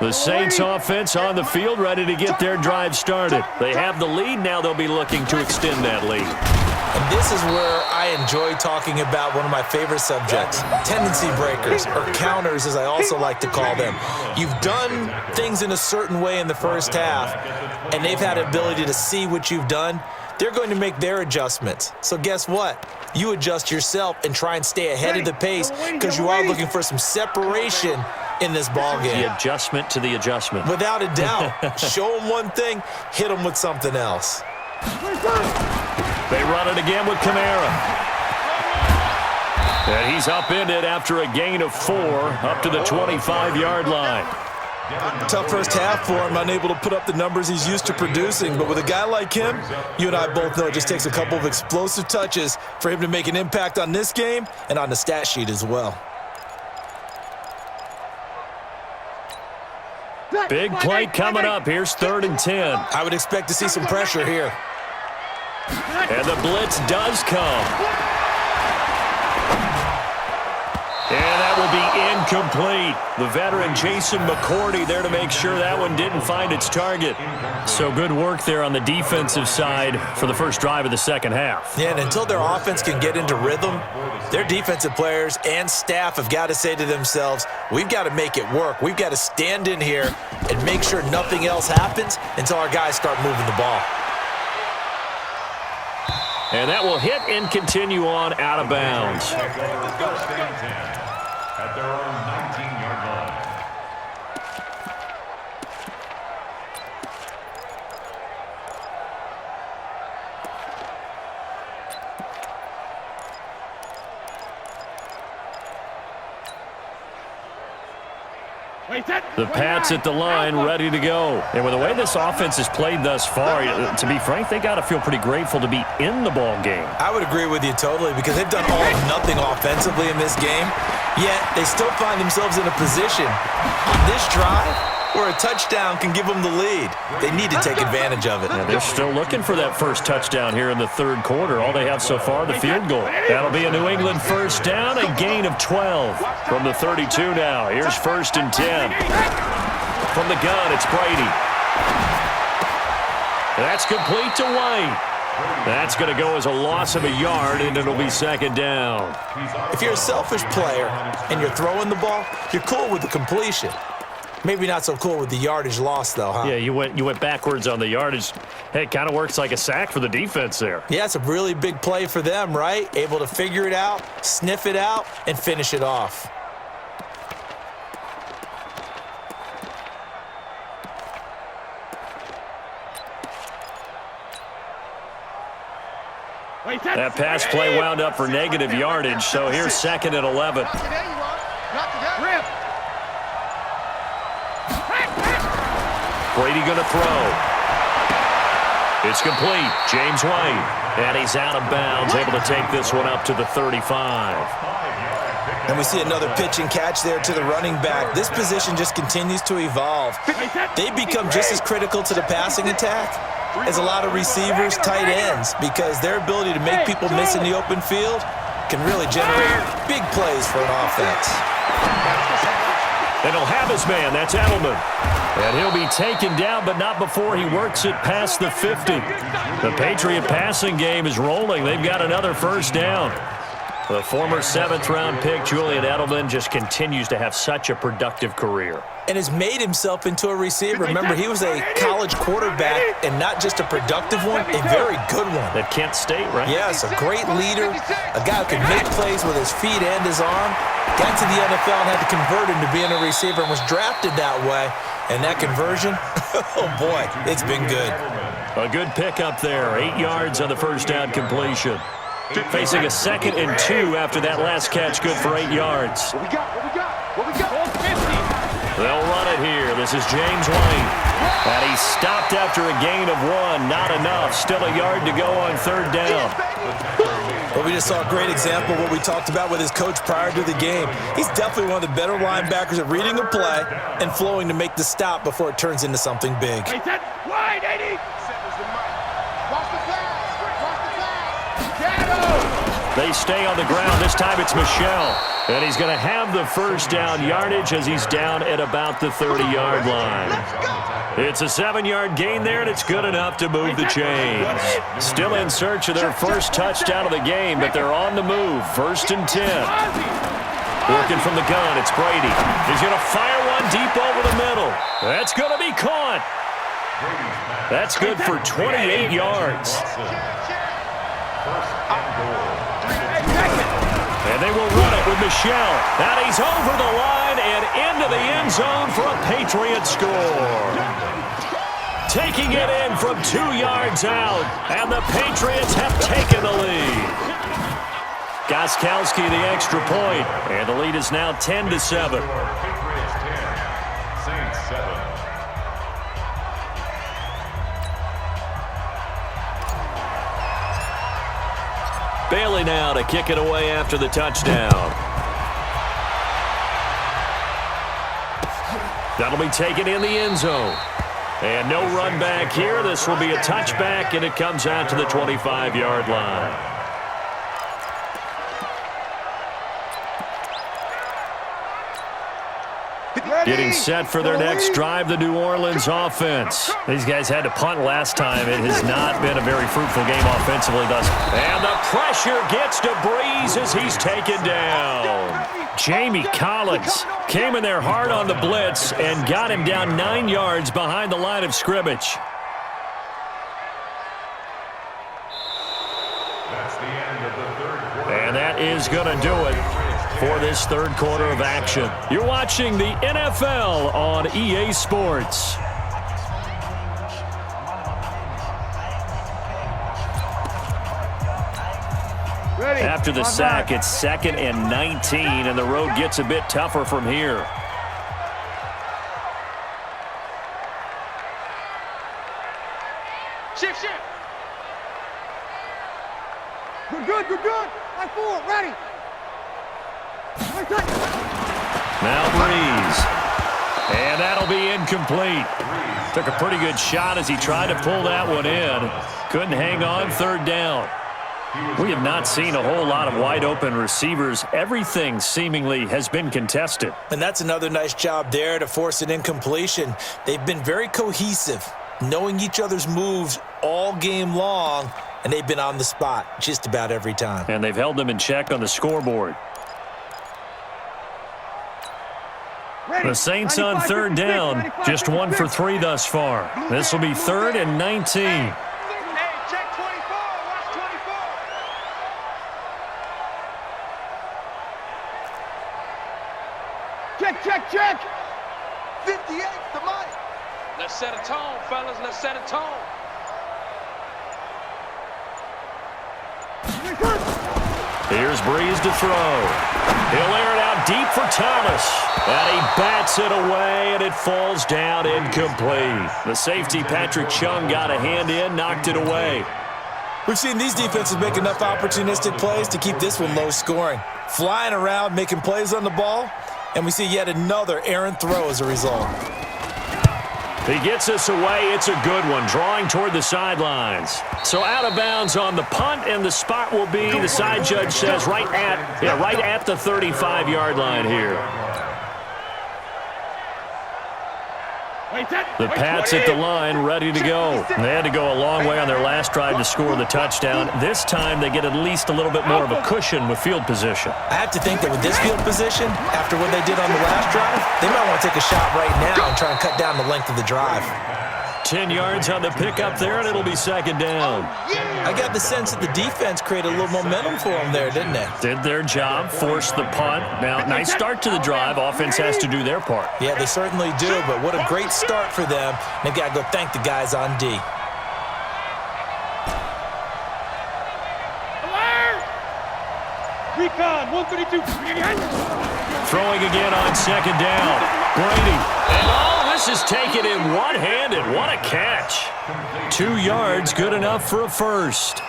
The Saints offense on the field, ready to get their drive started. They have the lead. Now they'll be looking to extend that lead. And this is where I enjoy talking about one of my favorite subjects, tendency breakers, or counters as I also like to call them. You've done things in a certain way in the first half, and they've had the ability to see what you've done. They're going to make their adjustments. So guess what? You adjust yourself and try and stay ahead of the pace because you are looking for some separation in this ball game. The adjustment to the adjustment. Without a doubt. Show them one thing, hit them with something else. They run it again with Kamara. And he's upended after a gain of 4 up to the 25-yard line. Tough first half for him, unable to put up the numbers he's used to producing. But with a guy like him, you and I both know it just takes a couple of explosive touches for him to make an impact on this game and on the stat sheet as well. Big play coming up. Here's 3rd and 10. I would expect to see some pressure here. And the blitz does come. And that will be incomplete. The veteran Jason McCourty there to make sure that one didn't find its target. So good work there on the defensive side for the first drive of the second half. Yeah, and until their offense can get into rhythm, their defensive players and staff have got to say to themselves, we've got to make it work. We've got to stand in here and make sure nothing else happens until our guys start moving the ball. And that will hit and continue on out of bounds. At their own 19-yard line. The Pats at the line, ready to go. And with the way this offense has played thus far, to be frank, they got to feel pretty grateful to be in the ball game. I would agree with you totally because they've done all of nothing offensively in this game, yet they still find themselves in a position on this drive where a touchdown can give them the lead. They need to take advantage of it. Yeah, they're still looking for that first touchdown here in the third quarter. All they have so far, the field goal. That'll be a New England first down, a gain of 12 from the 32 now. Here's 1st and 10. From the gun, it's Brady. That's complete to White. That's going to go as a loss of a yard, and it'll be 2nd down. If you're a selfish player and you're throwing the ball, you're cool with the completion. Maybe not so cool with the yardage loss, though, huh? Yeah, you went backwards on the yardage. Hey, it kind of works like a sack for the defense there. Yeah, it's a really big play for them, right? Able to figure it out, sniff it out, and finish it off. That pass play wound up for negative yardage, so here's 2nd and 11. Brady going to throw. It's complete. James White. And he's out of bounds, able to take this one up to the 35. And we see another pitch and catch there to the running back. This position just continues to evolve. They become just as critical to the passing attack as a lot of receivers, tight ends, because their ability to make people miss in the open field can really generate big plays for an offense. And he'll have his man. That's Edelman. And he'll be taken down, but not before he works it past the 50. The Patriot passing game is rolling. They've got another first down. The former 7th-round pick, Julian Edelman, just continues to have such a productive career. And has mid himself into a receiver. Remember, he was a college quarterback, and not just a productive one, a very good one. At Kent State, right? Yes, a great leader, a guy who can make plays with his feet and his arm. Got to the NFL and had to convert him to being a receiver and was drafted that way. And that conversion, oh boy, it's been good. A good pickup there. 8 yards on the first down completion. Facing a 2nd and 2 after that last catch, good for 8 yards. What we got? They'll run it here. This is James White. And he stopped after a gain of 1. Not enough. Still a yard to go on 3rd down. Well, we just saw a great example of what we talked about with his coach prior to the game. He's definitely one of the better linebackers at reading a play and flowing to make the stop before it turns into something big. Wide, 80. They stay on the ground. This time it's Michelle. And he's going to have the first down yardage as he's down at about the 30-yard line. It's a 7-yard gain there, and it's good enough to move the chains. Still in search of their first touchdown of the game, but they're on the move. 1st and 10. Working from the gun, it's Brady. He's going to fire one deep over the middle. That's going to be caught. That's good for 28 yards. And they will run it with Michelle. And he's over the line and into the end zone for a Patriot score. Taking it in from 2 yards out, and the Patriots have taken the lead. Gostkowski the extra point, and the lead is now 10-7. Patriots 10, Saints 7. Bailey now to kick it away after the touchdown. That'll be taken in the end zone. And no run back here. This will be a touchback, and it comes out to the 25-yard line. Getting set for their next drive, the New Orleans offense. These guys had to punt last time. It has not been a very fruitful game offensively thus. And the pressure gets to Breeze as he's taken down. Jamie Collins came in there hard on the blitz and got him down 9 yards behind the line of scrimmage. That's the end of the third quarter. And that is going to do it for this third quarter of action. You're watching the NFL on EA Sports. After the sack, it's 2nd and 19, and the road gets a bit tougher from here. Shift. We're good. Line 4, ready. Now Breeze. And that'll be incomplete. Took a pretty good shot as he tried to pull that one in. Couldn't hang on, 3rd down. We have not seen a whole lot of wide-open receivers. Everything seemingly has been contested. And that's another nice job there to force an incompletion. They've been very cohesive, knowing each other's moves all game long, and they've been on the spot just about every time. And they've held them in check on the scoreboard. The Saints on 3rd down, just 1 for 3 thus far. This will be 3rd and 19. Check. 58, the money. Let's set a tone, fellas. Let's set a tone. Here's Breeze to throw. He'll air it out deep for Thomas. And he bats it away, and it falls down incomplete. The safety, Patrick Chung, got a hand in, knocked it away. We've seen these defenses make enough opportunistic plays to keep this one low scoring. Flying around, making plays on the ball, and we see yet another errant throw as a result. He gets us away. It's a good one, drawing toward the sidelines. So out of bounds on the punt, and the spot will be, the side judge says, right at the 35-yard line here. The Pats at the line, ready to go. They had to go a long way on their last drive to score the touchdown. This time they get at least a little bit more of a cushion with field position. I have to think that with this field position, after what they did on the last drive, they might want to take a shot right now and try and cut down the length of the drive. 10 yards on the pickup there, and it'll be 2nd down. I got the sense that the defense created a little momentum for them there, didn't they? Did their job, forced the punt. Now, nice start to the drive. Offense has to do their part. Yeah, they certainly do, but what a great start for them. They've got to go thank the guys on D. Recon, 132. Throwing again on 2nd down. Brady. And this is taken in one-handed. What a catch. 2 yards, good enough for a first.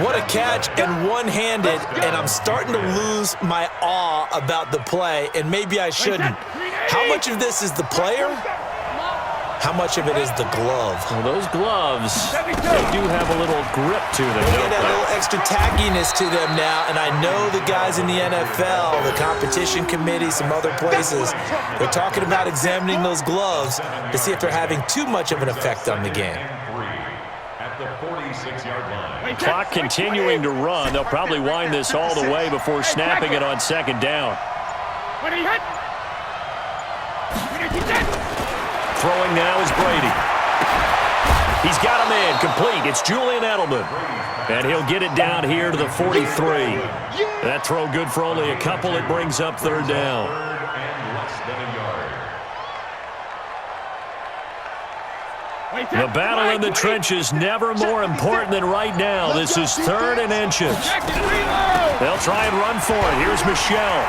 What a catch and one-handed, and I'm starting to lose my awe about the play, and maybe I shouldn't. How much of this is the player? How much of it is the glove? Well, those gloves, they do have a little grip to them. They get that little extra tackiness to them now, and I know the guys in the NFL, the competition committee, some other places, they're talking about examining those gloves to see if they're having too much of an effect on the game. At the 46-yard line. Clock continuing to run. They'll probably wind this all the way before snapping it on second down. Throwing now is Brady. He's got a man complete. It's Julian Edelman. And he'll get it down here to the 43. That throw good for only a couple. It brings up third down. The battle in the trenches never more important than right now. This is 3rd and inches. They'll try and run for it. Here's Michelle.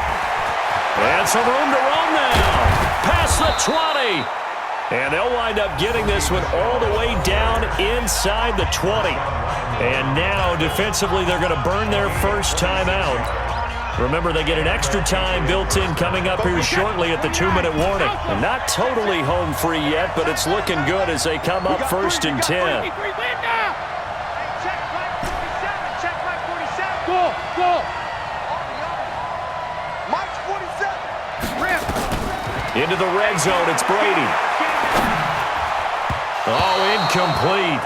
And some room to run now. Past the 20. And they'll wind up getting this one all the way down inside the 20. And now, defensively, they're going to burn their first time out. Remember, they get an extra time built in coming up here shortly at the 2-minute warning. And not totally home free yet, but it's looking good as they come up 1st and 10. Into the red zone, it's Brady. Oh, incomplete.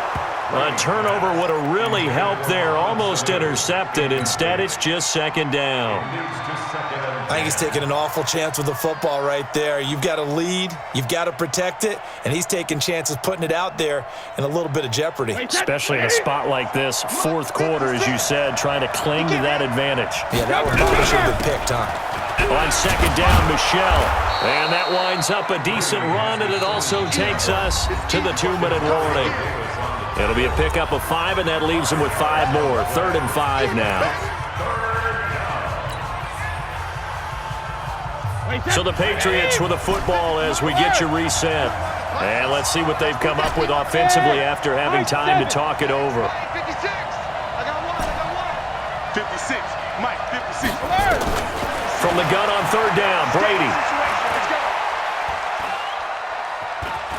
A turnover would have really helped there. Almost intercepted. Instead, it's just 2nd down. I think he's taking an awful chance with the football right there. You've got to lead. You've got to protect it. And he's taking chances putting it out there in a little bit of jeopardy. Especially in a spot like this, 4th quarter, as you said, trying to cling to that advantage. Yeah, that one probably should have been picked, huh? On 2nd down, Michelle. And that winds up a decent run, and it also takes us to the 2-minute warning. It'll be a pickup of 5, and that leaves them with 5 more. 3rd and 5 now. So the Patriots with a football as we get you reset. And let's see what they've come up with offensively after having time to talk it over. 56. Mike, 56. From the gun on 3rd down, Brady.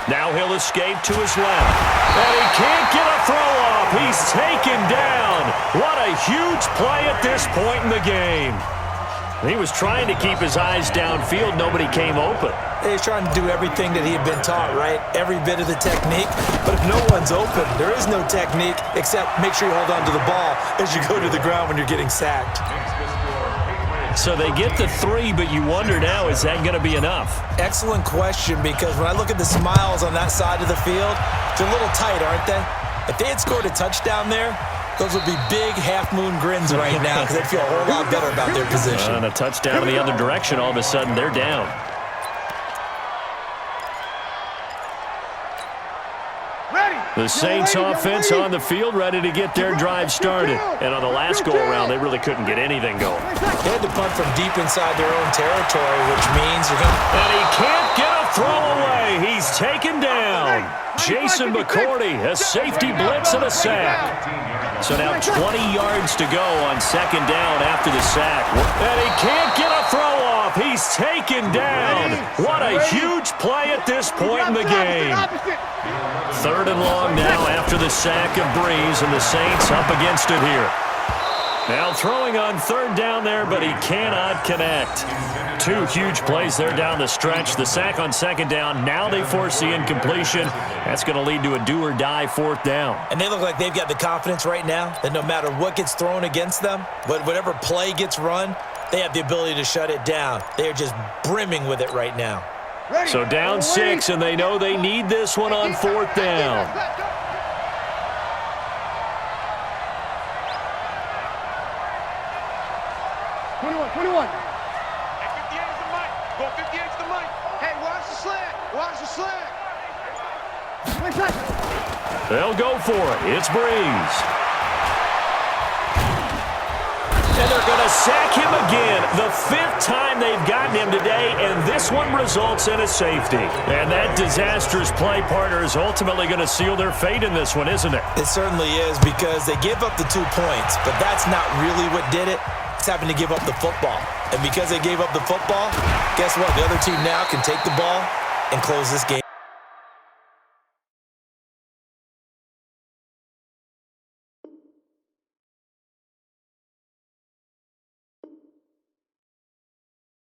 Now he'll escape to his left. And he can't get a throw off. He's taken down. What a huge play at this point in the game. He was trying to keep his eyes downfield. Nobody came open. He's trying to do everything that he had been taught, right? Every bit of the technique. But if no one's open, there is no technique except make sure you hold on to the ball as you go to the ground when you're getting sacked. So they get the 3, but you wonder now, is that going to be enough? Excellent question, because when I look at the smiles on that side of the field, they're a little tight, aren't they? If they had scored a touchdown there, those would be big half-moon grins right now because they'd feel a whole lot better about their position. And a touchdown in the other direction, all of a sudden they're down. The Saints offense on the field, ready to get their drive started. And on the last go-around, they really couldn't get anything going. They had to punt from deep inside their own territory, which means you're going to... And he can't get a throw away. He's taken down. Jason McCourty, a safety blitz and a sack. So now 20 yards to go on 2nd down after the sack. And he can't get a throw off. He's taken down. What a huge play at this point in the game. 3rd and long now after the sack of Breeze, and the Saints up against it here. Now throwing on 3rd down there, but he cannot connect. 2 huge plays there down the stretch. The sack on 2nd down. Now they force the incompletion. That's going to lead to a do-or-die 4th down. And they look like they've got the confidence right now that no matter what gets thrown against them, but whatever play gets run, they have the ability to shut it down. They are just brimming with it right now. So down 6, and they know they need this one on 4th down. They'll go for it. It's Breeze. And they're going to sack him again. The 5th time they've gotten him today, and this one results in a safety. And that disastrous play partner is ultimately going to seal their fate in this one, isn't it? It certainly is, because they give up the 2 points, but that's not really what did it. It's having to give up the football. And because they gave up the football, guess what? The other team now can take the ball and close this game